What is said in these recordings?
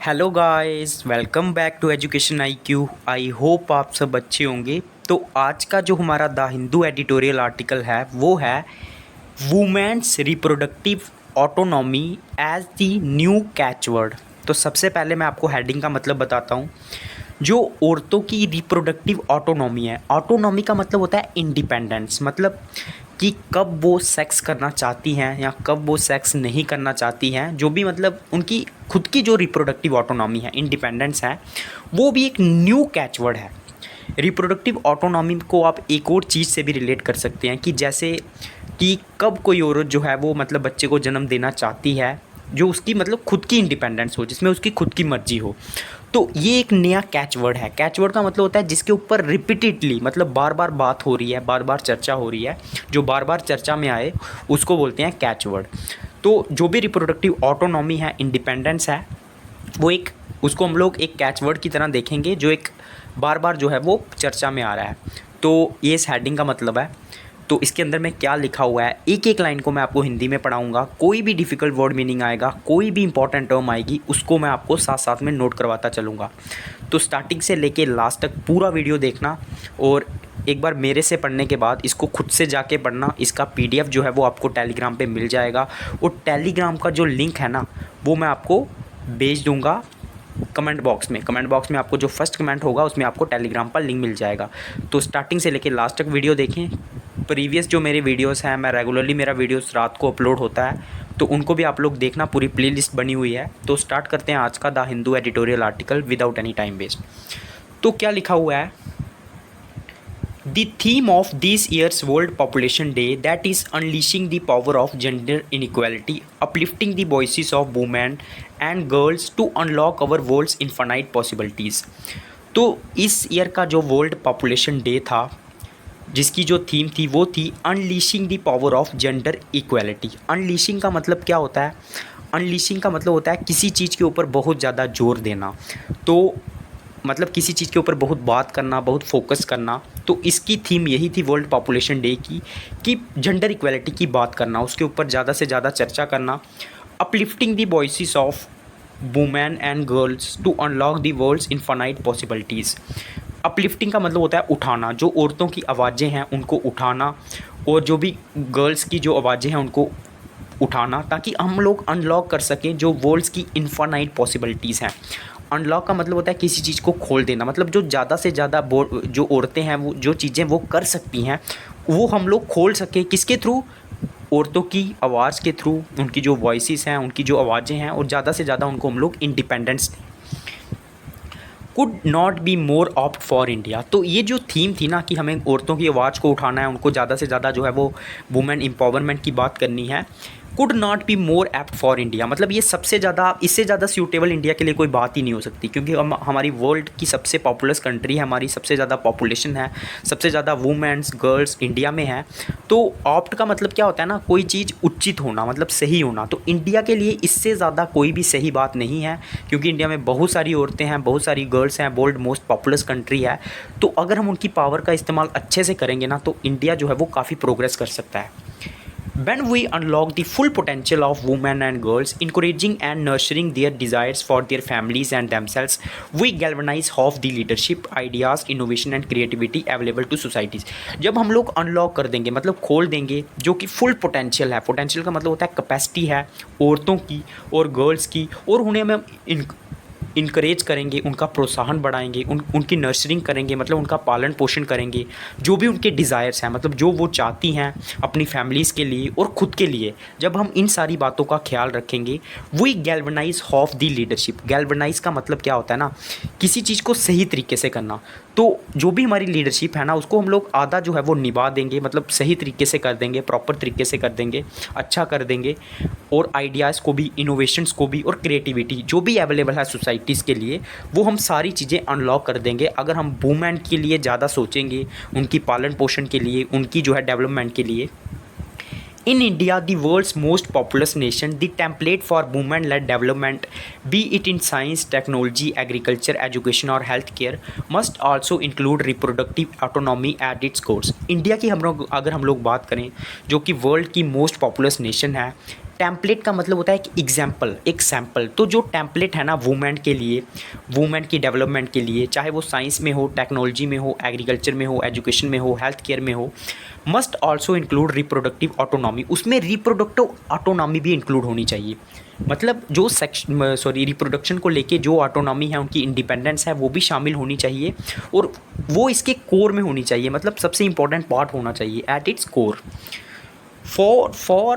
Hello guys, welcome back to education IQ। I hope आप सब अच्छे होंगे। तो आज का जो हमारा द हिंदू एडिटोरियल आर्टिकल है वो है women's reproductive autonomy as the new catchword. तो सबसे पहले मैं आपको हेडिंग का मतलब बताता हूँ। जो औरतों की रिप्रोडक्टिव ऑटोनॉमी है, ऑटोनॉमी का मतलब होता है इंडिपेंडेंस, मतलब कि कब वो सेक्स करना चाहती हैं या कब वो सेक्स नहीं करना चाहती हैं, जो भी मतलब उनकी खुद की जो रिप्रोडक्टिव ऑटोनॉमी है, इंडिपेंडेंस है, वो भी एक न्यू कैचवर्ड है। रिप्रोडक्टिव ऑटोनॉमी को आप एक और चीज़ से भी रिलेट कर सकते हैं कि जैसे कि कब कोई औरत जो है वो मतलब बच्चे को जन्म देना चाहती है, जो उसकी मतलब खुद की इंडिपेंडेंस हो, जिसमें उसकी खुद की मर्जी हो। तो ये एक नया कैचवर्ड है। कैचवर्ड का मतलब होता है जिसके ऊपर रिपीटेडली मतलब बार बार बात हो रही है, बार बार चर्चा हो रही है, जो बार बार चर्चा में आए उसको बोलते हैं कैचवर्ड। तो जो भी रिप्रोडक्टिव ऑटोनॉमी है, इंडिपेंडेंस है, वो एक उसको हम लोग एक कैचवर्ड की तरह देखेंगे जो एक बार बार जो है वो चर्चा में आ रहा है। तो ये इस हेडिंग का मतलब है। तो इसके अंदर में क्या लिखा हुआ है, एक एक लाइन को मैं आपको हिंदी में पढ़ाऊंगा। कोई भी डिफ़िकल्ट वर्ड मीनिंग आएगा, कोई भी इंपॉर्टेंट टर्म आएगी, उसको मैं आपको साथ साथ में नोट करवाता चलूँगा। तो स्टार्टिंग से लेके लास्ट तक पूरा वीडियो देखना, और एक बार मेरे से पढ़ने के बाद इसको खुद से जाके पढ़ना। इसका PDF जो है वो आपको टेलीग्राम पे मिल जाएगा, और टेलीग्राम का जो लिंक है ना, वो मैं आपको भेज दूँगा कमेंट बॉक्स में। कमेंट बॉक्स में आपको जो फर्स्ट कमेंट होगा उसमें आपको टेलीग्राम पर लिंक मिल जाएगा। तो स्टार्टिंग से लेके लास्ट तक वीडियो देखें। प्रीवियस जो मेरे वीडियोस हैं, मैं रेगुलरली मेरा वीडियोस रात को अपलोड होता है, तो उनको भी आप लोग देखना, पूरी प्लेलिस्ट बनी हुई है। तो स्टार्ट करते हैं आज का the Hindu editorial article without any time waste. तो क्या लिखा हुआ है, The theme of this year's World Population Day, that is unleashing the power of gender inequality, uplifting the voices of women and girls to unlock our world's infinite possibilities। तो इस year का जो world population day था, जिसकी जो theme थी वो थी unleashing the power of gender equality. Unleashing का मतलब क्या होता है? अनलीशिंग का मतलब होता है किसी चीज़ के ऊपर बहुत ज़्यादा जोर देना। तो मतलब किसी चीज़ के ऊपर बहुत बात करना, बहुत फोकस करना। तो इसकी थीम यही थी वर्ल्ड पॉपुलेशन डे की, कि जेंडर इक्वालिटी की बात करना, उसके ऊपर ज़्यादा से ज़्यादा चर्चा करना। Uplifting the voices of women and girls to unlock the world's infinite possibilities. Uplifting का मतलब होता है उठाना, जो औरतों की आवाज़ें हैं उनको उठाना, और जो भी गर्ल्स की जो आवाज़ें हैं उनको उठाना, ताकि हम लोग अनलॉक कर सकें जो वर्ल्ड्स की इनफाइनाइट पॉसिबिलिटीज़ हैं। अनलॉक का मतलब होता है किसी चीज़ को खोल देना, मतलब जो ज़्यादा से ज़्यादा जो औरतें हैं, वो जो चीज़ें वो कर सकती हैं, वो हम लोग खोल सकें। किसके थ्रू? औरतों की आवाज़ के थ्रू, उनकी जो वॉइसेस हैं, उनकी जो आवाज़ें हैं, और ज़्यादा से ज़्यादा उनको हम लोग इंडिपेंडेंस दें। Could not be more opt for India. तो ये जो थीम थी ना कि हमें औरतों की आवाज़ को उठाना है, उनको ज़्यादा से ज़्यादा जो है वो वुमेन एम्पावरमेंट की बात करनी है। Could not be more apt for India, मतलब ये सबसे ज़्यादा, इससे ज़्यादा सूटेबल इंडिया के लिए कोई बात ही नहीं हो सकती, क्योंकि हम हमारी वर्ल्ड की सबसे पॉपुलस कंट्री है, हमारी सबसे ज़्यादा पॉपुलेशन है, सबसे ज़्यादा वुमेन्स गर्ल्स इंडिया में है। तो ऑप्ट का मतलब क्या होता है ना, कोई चीज़ उचित होना, मतलब सही होना। तो इंडिया के लिए इससे ज़्यादा कोई भी सही बात नहीं है, क्योंकि इंडिया में बहुत सारी औरतें हैं, बहुत सारी गर्ल्स हैं, वर्ल्ड मोस्ट पॉपुलस कंट्री है। तो अगर हम उनकी पावर का इस्तेमाल अच्छे से करेंगे ना, तो इंडिया जो है वो काफ़ी प्रोग्रेस कर सकता है। When we unlock the full potential of women and girls, encouraging and nurturing their desires for their families and themselves, we galvanize half the leadership, ideas, innovation and creativity available to societies। जब हम लोग unlock कर देंगे, मतलब खोल देंगे, जो कि फुल पोटेंशियल है। पोटेंशियल का मतलब होता है कैपेसिटी है औरतों की और गर्ल्स की, और उन्हें हम इनकरेज करेंगे, उनका प्रोत्साहन बढ़ाएंगे, उनकी नर्सरिंग करेंगे, मतलब उनका पालन पोषण करेंगे, जो भी उनके डिज़ायर्स हैं, मतलब जो वो चाहती हैं अपनी फैमिलीज़ के लिए और ख़ुद के लिए। जब हम इन सारी बातों का ख्याल रखेंगे, we galvanize of the leadership. Galvanize का मतलब क्या होता है ना, किसी चीज़ को सही तरीके से करना। तो जो भी हमारी लीडरशिप है ना, उसको हम लोग आधा जो है वो निभा देंगे, मतलब सही तरीके से कर देंगे, प्रॉपर तरीके से कर देंगे, अच्छा कर देंगे, और आइडियाज़ को भी, इनोवेशंस को भी, और क्रिएटिविटी जो भी अवेलेबल है सोसाइटीज़ के लिए, वो हम सारी चीज़ें अनलॉक कर देंगे। अगर हम वुमेन के लिए ज़्यादा सोचेंगे, उनकी पालन पोषण के लिए, उनकी जो है डेवलपमेंट के लिए। In India, the world's most populous nation, the template for women-led development, be it in science, technology, agriculture, education or healthcare, must also include reproductive autonomy at its core। India की हम लोग अगर हम लोग बात करें, जो कि वर्ल्ड की मोस्ट पॉपुलस नेशन है, टेम्पलेट का मतलब होता है कि एग्जाम्पल, एक सैम्पल। तो जो टेम्पलेट है ना वुमेन के लिए, वुमेन की डेवलपमेंट के लिए, चाहे वो साइंस में हो, टेक्नोलॉजी में हो, एग्रीकल्चर में हो, एजुकेशन में हो, हेल्थ केयर में हो, must also include reproductive autonomy. उसमें रिप्रोडक्टिव ऑटोनॉमी भी इंक्लूड होनी चाहिए। मतलब जो रिप्रोडक्शन को लेके जो ऑटोनॉमी है, उनकी इंडिपेंडेंस है, वो भी शामिल होनी चाहिए और वो इसके कोर में होनी चाहिए, मतलब सबसे इंपॉर्टेंट पार्ट होना चाहिए at its core. For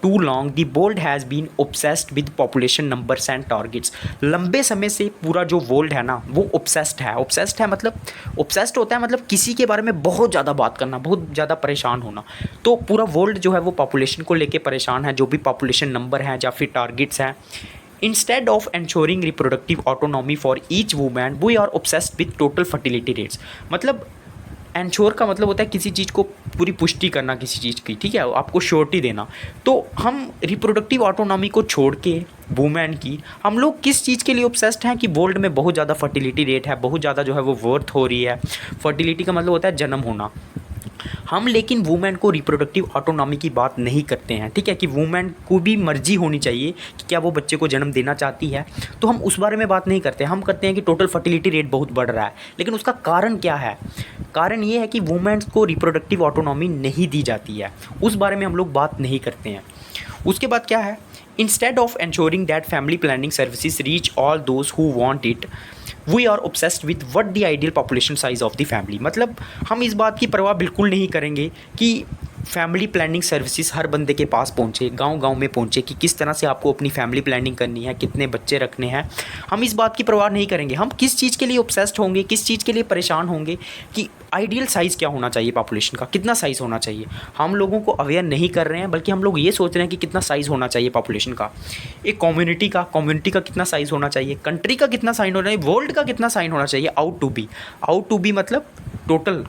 too long the world has been obsessed with population numbers and targets। लंबे समय से पूरा जो वर्ल्ड है ना वो obsessed है मतलब obsessed होता है मतलब किसी के बारे में बहुत ज़्यादा बात करना, बहुत ज़्यादा परेशान होना। तो पूरा वर्ल्ड जो है वो पॉपुलेशन को लेके परेशान है, जो भी पॉपुलेशन नंबर है या फिर टारगेट्स हैं। Instead of ensuring reproductive autonomy for each woman, we are obsessed with total fertility rates। मतलब एंश्योर का मतलब होता है किसी चीज़ को पूरी पुष्टि करना किसी चीज़ की, ठीक है, आपको श्योरिटी देना। तो हम रिप्रोडक्टिव ऑटोनॉमी को छोड़ के वुमेन की हम लोग किस चीज़ के लिए ऑब्सेस्ड हैं कि वर्ल्ड में बहुत ज़्यादा फर्टिलिटी रेट है, बहुत ज़्यादा जो है वो वर्थ हो रही है। फर्टिलिटी का मतलब होता है जन्म होना। हम लेकिन वुमेन को रिप्रोडक्टिव ऑटोनॉमी की बात नहीं करते हैं, ठीक है, कि वुमेन को भी मर्जी होनी चाहिए कि क्या वो बच्चे को जन्म देना चाहती है। तो हम उस बारे में बात नहीं करते, हम करते हैं कि टोटल फर्टिलिटी रेट बहुत बढ़ रहा है। लेकिन उसका कारण क्या है? कारण ये है कि वुमेन्स को रिप्रोडक्टिव ऑटोनॉमी नहीं दी जाती है, उस बारे में हम लोग बात नहीं करते हैं। उसके बाद क्या है? Instead of ensuring that family planning services reach all those who want it, we are obsessed with what the ideal population size of the family। मतलब हम इस बात की परवाह बिल्कुल नहीं करेंगे कि फैमिली प्लानिंग सर्विसेज हर बंदे के पास पहुँचे, गांव-गांव में पहुँचे कि किस तरह से आपको अपनी फैमिली प्लानिंग करनी है, कितने बच्चे रखने हैं। हम इस बात की परवाह नहीं करेंगे। हम किस चीज़ के लिए ऑब्सेस्ड होंगे, किस चीज़ के लिए परेशान होंगे कि आइडियल साइज़ क्या होना चाहिए पॉपुलेशन का, कितना साइज़ होना चाहिए। हम लोगों को अवेयर नहीं कर रहे हैं, बल्कि हम लोग ये सोच रहे हैं कि कितना साइज़ होना चाहिए पॉपुलेशन का, एक कम्युनिटी का कितना साइज़ होना चाहिए, कंट्री का कितना साइज़ होना चाहिए, वर्ल्ड का कितना साइज़ होना चाहिए। आउट टू बी मतलब टोटल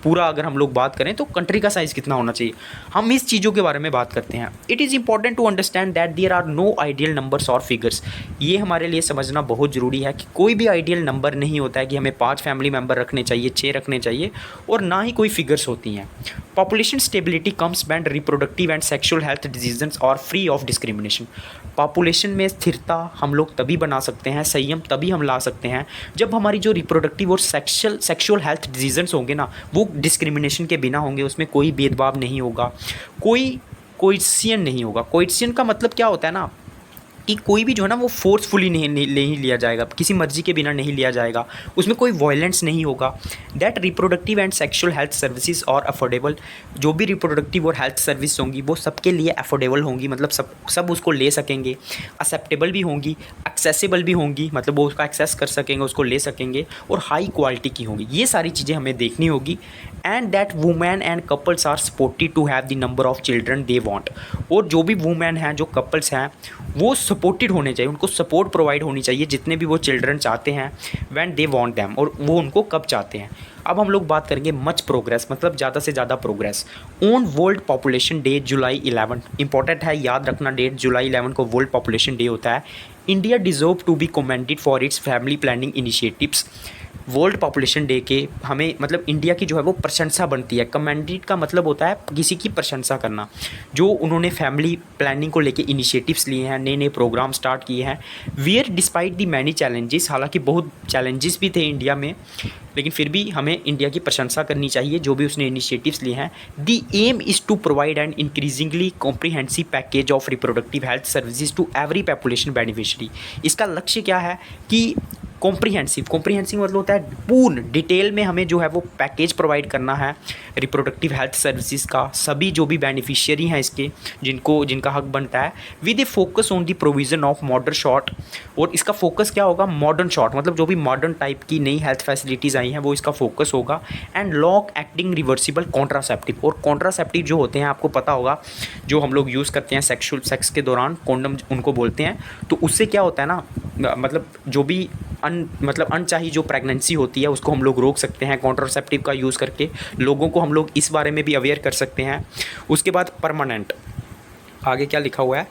पूरा अगर हम लोग बात करें तो कंट्री का साइज़ कितना होना चाहिए। हम इस चीज़ों के बारे में बात करते हैं। It is important to understand that there are no ideal numbers और फिगर्स। ये हमारे लिए समझना बहुत ज़रूरी है कि कोई भी आइडियल नंबर नहीं होता है कि हमें 5 फैमिली मेम्बर रखने चाहिए, 6 रखने चाहिए, और ना ही कोई फिगर्स होती हैं। Population stability comes when reproductive and sexual health decisions are free of discrimination. Population में स्थिरता हम लोग तभी बना सकते हैं, संयम तभी हम ला सकते हैं जब हमारी जो रिप्रोडक्टिव और सेक्शुअल हेल्थ डिसीजंस होंगे ना वो डिस्क्रिमिनेशन के बिना होंगे। उसमें कोई भेदभाव नहीं होगा, कोई कोएफिशिएंट नहीं होगा। कोएफिशिएंट का मतलब क्या होता है ना कि कोई भी जो है ना वो फोर्सफुली नहीं लिया जाएगा, किसी मर्जी के बिना नहीं लिया जाएगा, उसमें कोई वायलेंस नहीं होगा। That reproductive and sexual health services और अफोर्डेबल। जो भी रिप्रोडक्टिव और हेल्थ सर्विस होंगी वो सबके लिए अफोर्डेबल होंगी, मतलब सब उसको ले सकेंगे, एक्सेप्टेबल भी होंगी, एक्सेसिबल भी होंगी, मतलब वो उसका एक्सेस कर सकेंगे, उसको ले सकेंगे, और हाई क्वालिटी की होंगी। ये सारी चीज़ें हमें देखनी होगी। And that women and couples are supported to have the number of children they want. और जो भी वुमेन हैं, जो कपल्स हैं, वो सपोर्टेड होने चाहिए, उनको सपोर्ट प्रोवाइड होनी चाहिए जितने भी वो चिल्ड्रन चाहते हैं, व्हेन दे वांट देम, और वो उनको कब चाहते हैं। अब हम लोग बात करेंगे मच प्रोग्रेस, मतलब ज़्यादा से ज़्यादा progress on world population day July 11। Important है, याद रखना डेट, जुलाई 11 को वर्ल्ड पॉपुलेशन डे होता है। India deserve to be commended for its family planning initiatives. World population day के हमें मतलब इंडिया की जो है वो प्रशंसा बनती है। कमेंडेड का मतलब होता है किसी की प्रशंसा करना, जो उन्होंने फैमिली प्लानिंग को लेके इनिशिएटिव्स लिए हैं, नए नए प्रोग्राम स्टार्ट किए हैं। वियर डिस्पाइट दी मैनी चैलेंजेस, हालांकि बहुत चैलेंजेस भी थे इंडिया में, लेकिन फिर भी हमें इंडिया की प्रशंसा करनी चाहिए जो भी उसने इनिशिएटिव्स लिए हैं। The aim is to provide an increasingly comprehensive package of reproductive health services to every population beneficiary. इसका लक्ष्य क्या है कि कॉम्प्रिहेंसिव मतलब होता है पूर्ण डिटेल में हमें जो है वो पैकेज प्रोवाइड करना है रिप्रोडक्टिव हेल्थ सर्विसेज का, सभी जो भी बेनिफिशियरी हैं इसके, जिनका हक बनता है, with A focus on the provision of modern short. और इसका फोकस क्या होगा? मॉडर्न शॉर्ट, मतलब जो भी मॉडर्न टाइप की नई हेल्थ फैसिलिटीज़ आई हैं वो इसका फोकस होगा। And long acting reversible contraceptive. और कॉन्ट्रासेप्टिव जो होते हैं आपको पता होगा, जो हम लोग यूज़ करते हैं सेक्स के दौरान, कॉन्डम उनको बोलते हैं। तो उससे क्या होता है ना, मतलब जो भी अनचाही जो प्रेगनेंसी होती है उसको हम लोग रोक सकते हैं कॉन्ट्रासेप्टिव का यूज़ करके। लोगों को हम लोग इस बारे में भी अवेयर कर सकते हैं। उसके बाद परमानेंट, आगे क्या लिखा हुआ है,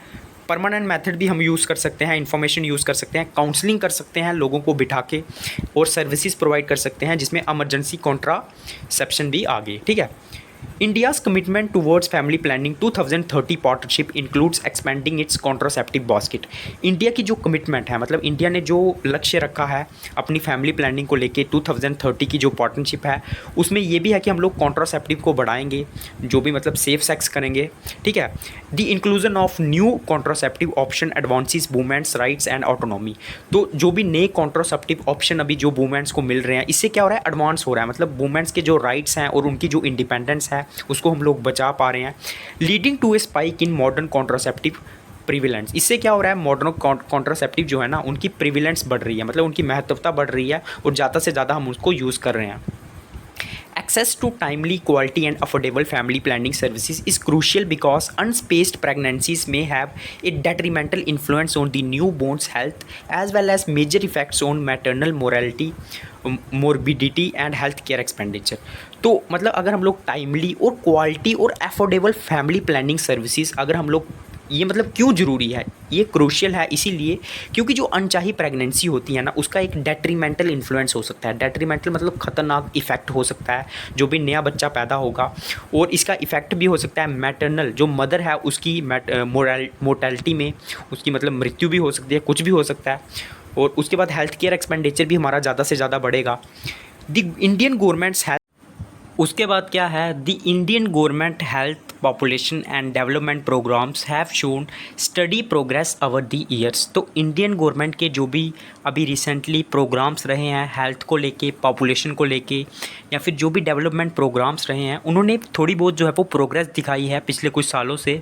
परमानेंट मेथड भी हम यूज़ कर सकते हैं, इन्फॉर्मेशन यूज़ कर सकते हैं, काउंसलिंग कर सकते हैं लोगों को बिठा के, और सर्विसेज प्रोवाइड कर सकते हैं जिसमें इमरजेंसी कॉन्ट्रासेप्शन भी आ गई, ठीक है। India's commitment towards family planning 2030 partnership includes expanding its contraceptive basket. India की जो कमिटमेंट है, मतलब इंडिया ने जो लक्ष्य रखा है अपनी फैमिली प्लानिंग को लेके 2030 की जो पार्टनरशिप है, उसमें ये भी है कि हम लोग कॉन्ट्रासेप्टिव को बढ़ाएंगे, जो भी मतलब सेफ सेक्स करेंगे, ठीक है। The inclusion of new contraceptive option advances women's rights and autonomy. तो जो भी नए कॉन्ट्रासेप्टिव ऑप्शन अभी जो वुमेन्स को मिल रहे हैं, इससे क्या हो रहा है, एडवांस हो रहा है, मतलब वुमेन्स के जो राइट्स हैं और उनकी जो इंडिपेंडेंस है उसको हम लोग बचा पा रहे हैं। Leading to a spike in modern contraceptive prevalence. इससे क्या हो रहा है, मॉडर्न कॉन्ट्रासेप्टिव जो है ना, उनकी प्रिविलेंस बढ़ रही है, मतलब उनकी महत्वता बढ़ रही है और ज़्यादा से ज़्यादा हम उसको यूज़ कर रहे हैं। Access to timely, quality, and affordable family planning services is crucial because unspaced pregnancies may have a detrimental influence on the newborn's health as well as major effects on maternal mortality, morbidity, and health care expenditure। तो मतलब अगर हम लोग timely और quality और affordable family planning services अगर हम लोग, ये मतलब क्यों ज़रूरी है, ये क्रूशियल है इसीलिए क्योंकि जो अनचाही प्रेगनेंसी होती है ना, उसका एक डेट्रीमेंटल इन्फ्लुएंस हो सकता है। डेट्रीमेंटल मतलब ख़तरनाक इफ़ेक्ट हो सकता है जो भी नया बच्चा पैदा होगा, और इसका इफ़ेक्ट भी हो सकता है मैटरनल, जो मदर है उसकी मोर्टेलिटी में, उसकी मतलब मृत्यु भी हो सकती है, कुछ भी हो सकता है। और उसके बाद हेल्थ केयर एक्सपेंडिचर भी हमारा ज़्यादा से ज़्यादा बढ़ेगा। द इंडियन गवर्नमेंट्स है, उसके बाद क्या है, the Indian government health population and development programs have shown steady progress over the years. तो इंडियन गवर्नमेंट के जो भी अभी रिसेंटली प्रोग्राम्स रहे हैं हेल्थ को लेके, पॉपुलेशन को लेके, या फिर जो भी डेवलपमेंट प्रोग्राम्स रहे हैं, उन्होंने थोड़ी बहुत जो है वो प्रोग्रेस दिखाई है पिछले कुछ सालों से।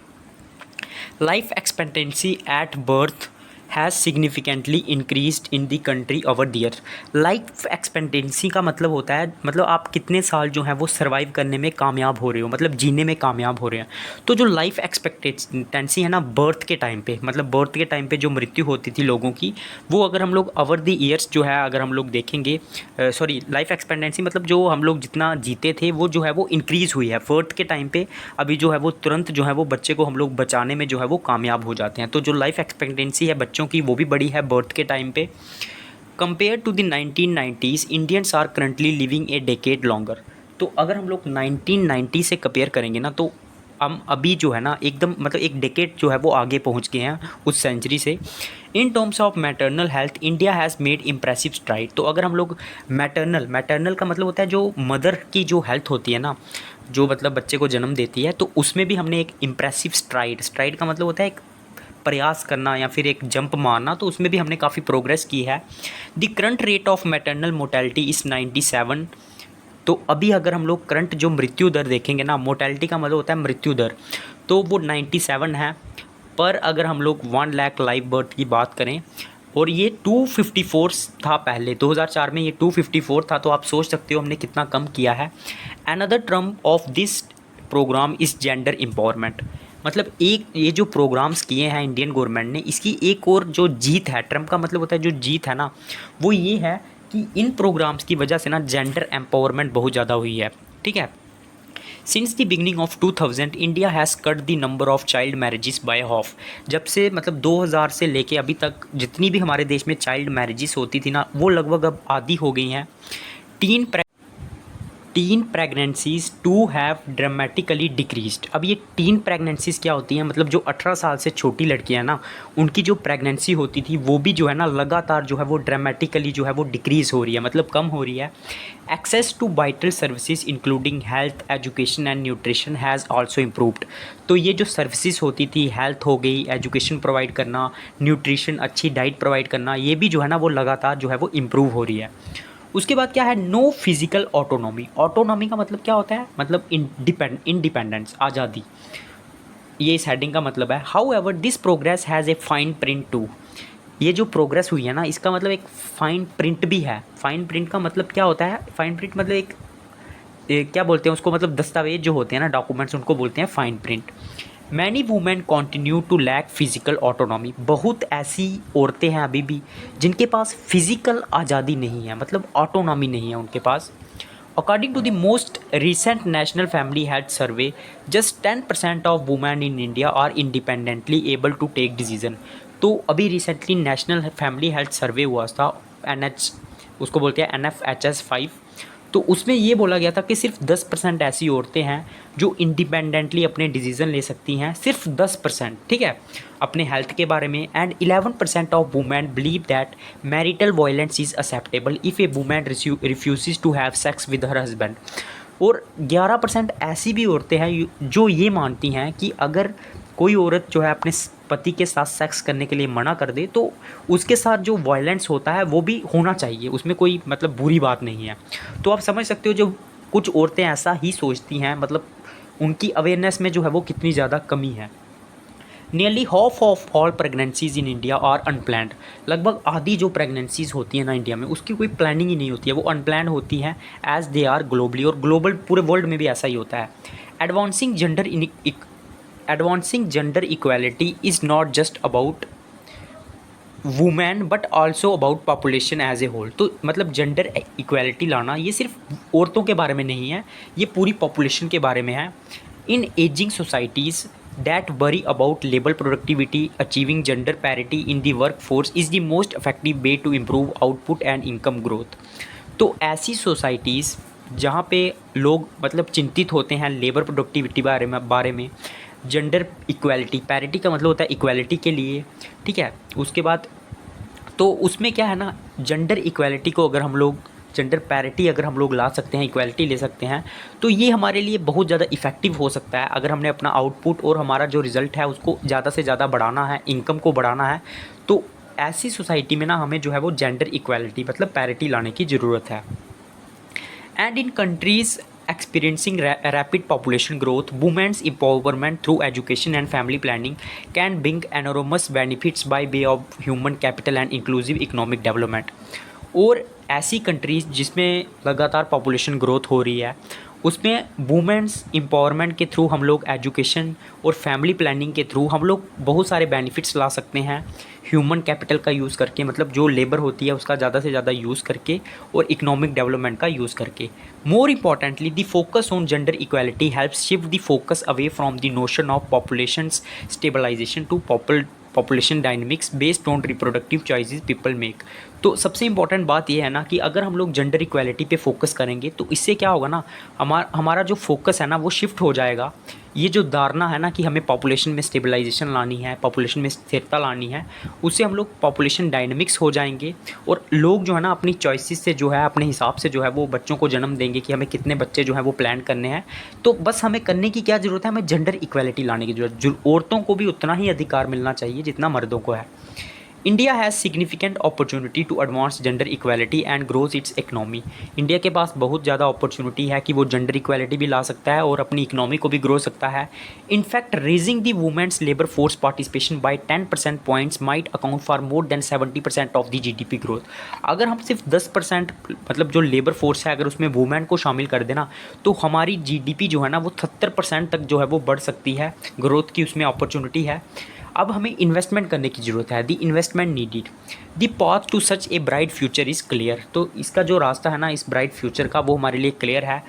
Life expectancy at birth has significantly increased in the country over the year. Life expectancy का मतलब होता है, मतलब आप कितने साल जो है वो सर्वाइव करने में कामयाब हो रहे हो, मतलब जीने में कामयाब हो रहे हैं। तो जो लाइफ एक्सपेक्टेंसी है ना बर्थ के टाइम पे, मतलब बर्थ के टाइम पे जो मृत्यु होती थी लोगों की, वो अगर हम लोग ओवर द ईयर्स जो है अगर हम लोग देखेंगे, सॉरी लाइफ एक्सपेक्टेंसी मतलब जो हम लोग जितना जीते थे वो जो है वो इंक्रीज़ हुई है बर्थ के टाइम पे। अभी जो है वो तुरंत जो है वो बच्चे को हम लोग बचाने में जो है वो कामयाब हो जाते हैं। तो जो लाइफ एक्सपेक्टेंसी है बच्चों की वो भी बड़ी है बर्थ के टाइम पे। Compare to the 1990s Indians are currently living a decade longer. तो अगर हम लोग 1990 से कंपेयर करेंगे ना, तो हम अभी जो है ना एकदम मतलब एक डेकेड जो है वो आगे पहुंच गए हैं उस सेंचुरी से। In terms of maternal health India has made impressive STRIDE. तो अगर हम लोग मैटरनल का मतलब होता है जो मदर की जो हेल्थ होती है ना, जो मतलब बच्चे को जन्म देती है, तो उसमें भी हमने एक इम्प्रेसिव स्ट्राइड का मतलब होता है एक प्रयास करना या फिर एक जंप मारना, तो उसमें भी हमने काफ़ी प्रोग्रेस की है। The current rate of maternal mortality is 97। तो अभी अगर हम लोग करंट जो मृत्यु दर देखेंगे ना, मोर्टेलिटी का मतलब होता है मृत्यु दर, तो वो 97 है। पर अगर हम लोग 1 लाख लाइव बर्थ की बात करें, और ये 254 था पहले, 2004 में ये 254 था, तो आप सोच सकते हो हमने कितना कम किया है। Another term of this program is gender empowerment. मतलब एक ये जो प्रोग्राम्स किए हैं इंडियन गवर्नमेंट ने, इसकी एक और जो जीत है, ट्रम्प का मतलब होता है जो जीत है ना, वो ये है कि इन प्रोग्राम्स की वजह से ना जेंडर एम्पावरमेंट बहुत ज़्यादा हुई है, ठीक है। Since the beginning of 2000 India has cut the number of child marriages by half. जब से मतलब 2000 से लेके अभी तक जितनी भी हमारे देश में चाइल्ड मैरिजेस होती थी ना, वो लगभग अब आधी हो गई हैं। Teen pregnancies to have dramatically decreased. अब ये टीन प्रेगनेंसीज क्या होती हैं, मतलब जो 18 साल से छोटी लड़कियां हैं ना, उनकी जो प्रेगनेंसी होती थी वो भी जो है ना लगातार जो है वो ड्रामेटिकली जो है वो डिक्रीज़ हो रही है, मतलब कम हो रही है। Access to vital services including health, education and nutrition has also improved. तो ये जो सर्विसेज होती थी, हेल्थ हो गई, एजुकेशन प्रोवाइड करना, न्यूट्रिशन अच्छी डाइट प्रोवाइड करना, ये भी जो है ना वो लगातार जो है वो इम्प्रूव हो रही है। उसके बाद क्या है, नो फिजिकल ऑटोनॉमी। ऑटोनॉमी का मतलब क्या होता है, मतलब इंडिपेंडेंस, आज़ादी, ये इस हेडिंग का मतलब है। However this progress has a fine print too. ये जो प्रोग्रेस हुई है ना, इसका मतलब एक फाइन प्रिंट भी है। फाइन प्रिंट का मतलब क्या होता है, फाइन प्रिंट मतलब एक क्या बोलते हैं उसको, मतलब दस्तावेज जो होते हैं ना, डॉक्यूमेंट्स, उनको बोलते हैं fine print. Many women continue to lack physical autonomy. बहुत ऐसी औरतें हैं अभी भी जिनके पास फिजिकल आज़ादी नहीं है, मतलब ऑटोनॉमी नहीं है उनके पास। According to the most recent National Family Health Survey, just 10% of women in India are independently able to take decision. तो अभी recently National Family Health Survey हुआ था, NH उसको बोलते हैं NFHS 5। तो उसमें ये बोला गया था कि सिर्फ 10% ऐसी औरतें हैं जो इंडिपेंडेंटली अपने डिसीजन ले सकती हैं, सिर्फ 10%, ठीक है, अपने हेल्थ के बारे में। And 11% of women believe that marital violence is acceptable if a women refuse to have sex with her husband. और 11% ऐसी भी औरतें हैं जो ये मानती हैं कि अगर कोई औरत जो है अपने पति के साथ सेक्स करने के लिए मना कर दे तो उसके साथ जो वायलेंस होता है वो भी होना चाहिए, उसमें कोई मतलब बुरी बात नहीं है। तो आप समझ सकते हो जो कुछ औरतें ऐसा ही सोचती हैं, मतलब उनकी अवेयरनेस में जो है वो कितनी ज़्यादा कमी है। Nearly half of all pregnancies in India are unplanned. लगभग आधी जो प्रेगनेंसीज होती है ना इंडिया में, उसकी कोई प्लानिंग ही नहीं होती है, वो अनप्लान्ड होती हैं एज दे आर ग्लोबली, और ग्लोबल पूरे वर्ल्ड में भी ऐसा ही होता है। Advancing gender advancing gender equality is not just about women but also about population as a whole. तो मतलब जेंडर इक्वालिटी लाना ये सिर्फ औरतों के बारे में नहीं है, ये पूरी पॉपुलेशन के बारे में है। In ageing societies that worry about labor productivity, achieving gender parity in the workforce is the most effective way to improve output and income growth। तो ऐसी सोसाइटीज़ जहाँ पे लोग मतलब चिंतित होते हैं लेबर प्रोडक्टिविटी बारे में जेंडर इक्वालिटी, पैरिटी का मतलब होता है इक्वालिटी के लिए, ठीक है। उसके बाद तो उसमें क्या है ना, जेंडर इक्वालिटी को अगर हम लोग जेंडर पैरिटी अगर हम लोग ला सकते हैं, इक्वालिटी ले सकते हैं, तो ये हमारे लिए बहुत ज़्यादा इफ़ेक्टिव हो सकता है। अगर हमने अपना आउटपुट और हमारा जो रिज़ल्ट है उसको ज़्यादा से ज़्यादा बढ़ाना है, इनकम को बढ़ाना है, तो ऐसी सोसाइटी में ना हमें जो है वो जेंडर इक्वालिटी मतलब पैरिटी लाने की ज़रूरत है। And in countries experiencing rapid population growth, women's empowerment through education and family planning can bring enormous benefits by way of human capital and inclusive economic development। और ऐसी कंट्रीज़ जिसमें लगातार population growth हो रही है, उसमें वुमेन्स एम्पावरमेंट के through हम लोग एजुकेशन और फैमिली प्लानिंग के थ्रू हम लोग बहुत सारे बेनिफिट्स ला सकते हैं, ह्यूमन कैपिटल का यूज़ करके, मतलब जो लेबर होती है उसका ज़्यादा से ज़्यादा यूज़ करके, और इकोनॉमिक डेवलपमेंट का यूज़ करके। More importantly the focus on gender equality helps shift the focus away from the notion of population stabilization to population dynamics based on reproductive choices people make. तो सबसे important बात यह है ना कि अगर हम लोग जेंडर इक्वालिटी पे फोकस करेंगे तो इससे क्या होगा ना, हमारा जो फोकस है ना वो शिफ्ट हो जाएगा। ये जो धारणा है ना कि हमें पॉपुलेशन में स्टेबलाइजेशन लानी है, पॉपुलेशन में स्थिरता लानी है, उससे हम लोग पॉपुलेशन डायनेमिक्स हो जाएंगे, और लोग जो है ना अपनी चॉइसेस से जो है अपने हिसाब से जो है वो बच्चों को जन्म देंगे कि हमें कितने बच्चे जो है वो प्लान करने हैं। तो बस हमें करने की क्या ज़रूरत है, हमें जेंडर इक्वालिटी लाने की ज़रूरत। औरतों को भी उतना ही अधिकार मिलना चाहिए जितना मर्दों को है। India has significant opportunity to advance gender equality and growth its economy. India के पास बहुत ज़्यादा अपॉर्चुनिटी है कि वो जेंडर इक्वालिटी भी ला सकता है और अपनी इकनॉमी को भी ग्रो सकता है। In fact raising the women's labour force participation by 10% points might account for more than 70% of the GDP growth. अगर हम सिर्फ 10% मतलब जो लेबर फोर्स है अगर उसमें वुमेन को शामिल कर देना तो हमारी जीडीपी जो है ना वो 70% तक जो है वो बढ़ सकती है, ग्रोथ की उसमें अपॉर्चुनिटी है। अब हमें इन्वेस्टमेंट करने की ज़रूरत है, the investment needed, the path to such a bright future is clear. तो इसका जो रास्ता है ना इस ब्राइट फ्यूचर का वो हमारे लिए क्लियर है।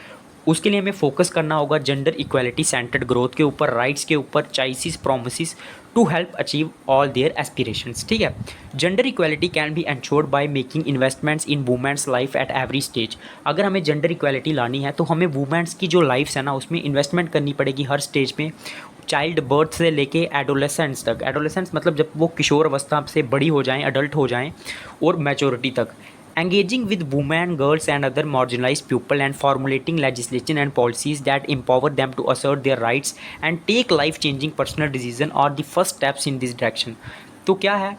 उसके लिए हमें फोकस करना होगा जेंडर इक्वालिटी सेंटर्ड ग्रोथ के ऊपर, राइट्स के ऊपर, choices, promises to help achieve all their aspirations, ठीक है। Gender equality can be ensured by making investments in women's life at every stage. अगर हमें जेंडर इक्वालिटी लानी है तो हमें वुमेन्स की जो लाइफ्स है ना उसमें इन्वेस्टमेंट करनी पड़ेगी हर स्टेज में, चाइल्ड बर्थ से लेके एडोलेसेंस तक। एडोलेसेंस मतलब जब वो किशोर अवस्था से बड़ी हो जाएं, अडल्ट हो जाएं, और मैच्योरिटी तक। Engaging with women, girls and other marginalized people and formulating legislation and policies that empower them to assert their rights and take life-changing personal decisions are the first steps in this direction। तो क्या है,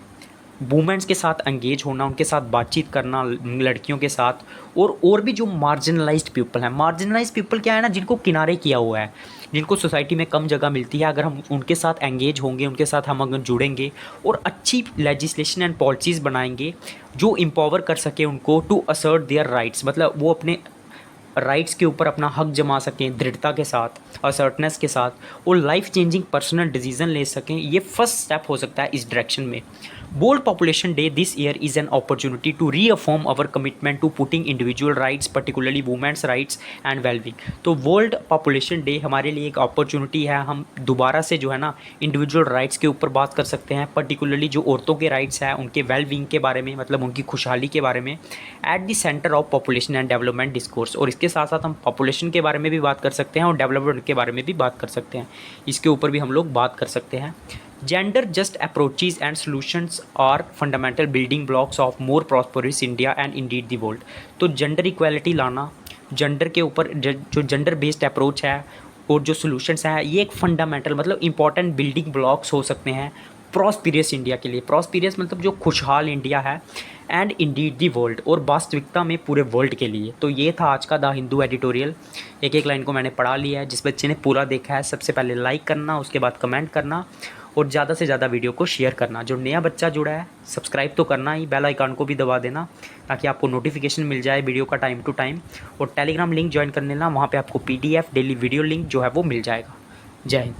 women's के साथ engage होना, उनके साथ बातचीत करना, लड़कियों के साथ, और भी जो मार्जिनलाइज्ड पीपल हैं। मार्जिनलाइज्ड पीपल क्या है ना, जिनको किनारे किया हुआ है, जिनको सोसाइटी में कम जगह मिलती है, अगर हम उनके साथ एंगेज होंगे, उनके साथ हम अगर जुड़ेंगे और अच्छी लेजिस्लेशन एंड पॉलिसीज़ बनाएंगे जो एम्पावर कर सके उनको टू असर्ट देयर राइट्स, मतलब वो अपने राइट्स के ऊपर अपना हक जमा सकें दृढ़ता के साथ, असर्टनेस के साथ, और लाइफ चेंजिंग पर्सनल डिसीजन ले सकें, ये फर्स्ट स्टेप हो सकता है इस डायरेक्शन में। World Population Day this year is an opportunity to reaffirm our commitment to putting individual rights, particularly women's rights and well-being। तो वर्ल्ड पॉपुलेशन डे हमारे लिए एक अपॉर्चुनिटी है, हम दोबारा से जो है ना इंडिविजुअल राइट्स के ऊपर बात कर सकते हैं, पर्टिकुलरली जो औरतों के राइट्स हैं उनके वेल-बीइंग के बारे में, मतलब उनकी खुशहाली के बारे में, at the centre of population and development discourse. और इसके साथ साथ हम पॉपुलेशन के बारे में भी बात कर सकते हैं और डेवलपमेंट के बारे में भी बात कर सकते हैं, इसके ऊपर भी हम लोग बात कर सकते हैं। Gender just approaches and solutions are fundamental building blocks of more prosperous India and indeed the world. तो जेंडर इक्वालिटी लाना, जेंडर के ऊपर जो जेंडर बेस्ड अप्रोच है और जो सॉल्यूशंस हैं, ये एक फंडामेंटल मतलब इंपॉर्टेंट बिल्डिंग ब्लॉक्स हो सकते हैं प्रॉस्पिरियस इंडिया के लिए। प्रॉस्पिरियस मतलब जो खुशहाल इंडिया है, एंड इंडीड दी वर्ल्ड, और वास्तविकता में पूरे वर्ल्ड के लिए। तो ये था आज का द हिंदू एडिटोरियल। एक एक लाइन को मैंने पढ़ा लिया है। जिस बच्चे ने पूरा देखा है, सबसे पहले लाइक करना, उसके बाद कमेंट करना और ज़्यादा से ज़्यादा वीडियो को शेयर करना। जो नया बच्चा जुड़ा है सब्सक्राइब तो करना ही, बेल आइकन को भी दबा देना ताकि आपको नोटिफिकेशन मिल जाए वीडियो का टाइम टू टाइम। और टेलीग्राम लिंक ज्वाइन कर लेना, वहाँ पे आपको PDF डेली वीडियो लिंक जो है वो मिल जाएगा। जय हिंद।